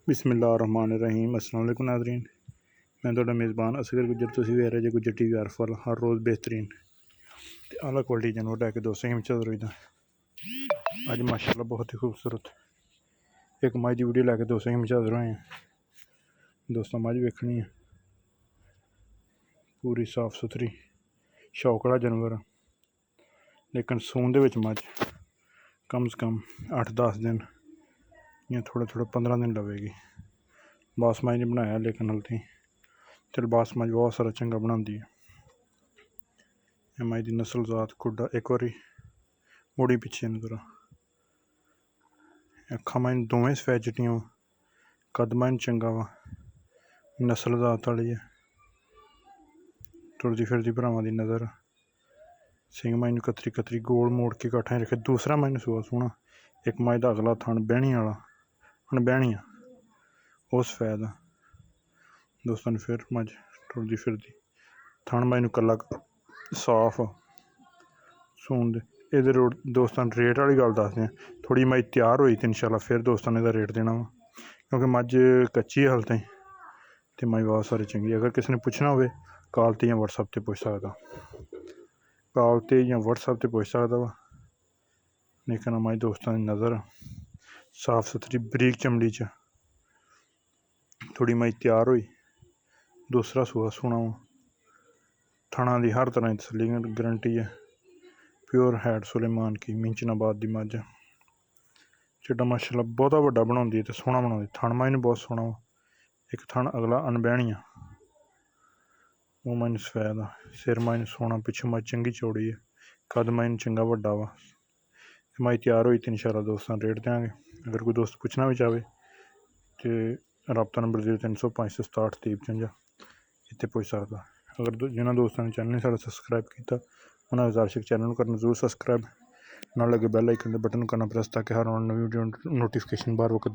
बिस्मिल्लाहिर्रहमानिर्रहीम। अस्सलाम वालेकुम नाज़रीन, मैं तुहाडा मेज़बान असगर गुज्जर। तुसीं वेख रहे जे गुज्जर टीवी आरफवाला, हर रोज़ बेहतरीन ते आला क्वालिटी जानवर लैके दोस्तों की हाज़र होई दा। अज माशाअल्लाह बहुत ही खूबसूरत एक मझ की वीडियो लैके दोस्तों की हाज़र होए हैं। दोस्तों मझ वेखनी है, पूरी साफ सुथरी शौकड़ा जानवर, लेकिन सून दे विच मझ कम से कम 8-10 दिन या थोड़े 15 दिन लवेगी। बास मझ नहीं बनाया, लेकिन हल्दी चल बास मझ बहुत सारा चंगा बनाती है। मझ की नस्ल जात खुडा एक बारी मुड़ी पिछे नजर अखा मझ दोवें सफेद चिट्टियां वा, कद मझ चंगा वा, नस्ल जात वाली है, तुरदी फिरदी भरावां की नज़र, सिंह मझ कतरी कतरी गोल मोड़ के काठा रखे। दूसरा मझ सूआ सोहना, एक मझ का अगला थण बहनी वाला अणबहनिया वो सफेद है। दोस्तों ने फिर मझ टुरदी फिरदी थण मझ कला साफ सून दे। इहदे दोस्तों रेट वाली गल दसदे हैं, थोड़ी मझ तैयार हुई तो इंशाल्लाह फिर दोस्तों ने रेट देना वा, क्योंकि मझ कच्ची है हल ताईं ते मझ बहुत सारी चंगी। अगर किसी ने पुछना हो कॉल ते या व्हाट्सएप ते पुछ सकदा, कॉल ते या व्हाट्सएप ते पुछ सकदा वा। लेकिन मझ दोस्तों की नज़र साफ सुथरी बरीक चमड़ी च थोड़ी मझ तैयार हुई, दूसरा सूआ सोना वा, थणा की हर तरह की तसली गारंटी है। प्योर हैड सुलेमान की मिंचनाबाद की मझ चिट्टा माशाअल्लाह बहुता वड्डा बनाती है तो सोहना बनाती। थण मझ बहुत सोहना वा, एक थण अगला अणबहनिया वो मझ सफेद आ, सिर मझ सोहना, पिछू मझ चंगी चौड़ी है, कद मझ चंगा वड्डा वा। मझ तैयार हुई तो इंशाल्लाह दोस्तों रेट देंगे। अगर कोई दोस्त पूछना भी चाहे तो रबता नंबर 0305676353 इतने पुछ सकता। अगर जिन्होंने दोस्तों ने चैनल नहीं सबसक्राइब किया उन्होंने आशिक चैनल करना जरूर सबसक्राइब, ना लगे बैल आइकन के बटन करना प्रेस, ताकि हर नवी वीडियो नोटिफिकेशन बार वक्त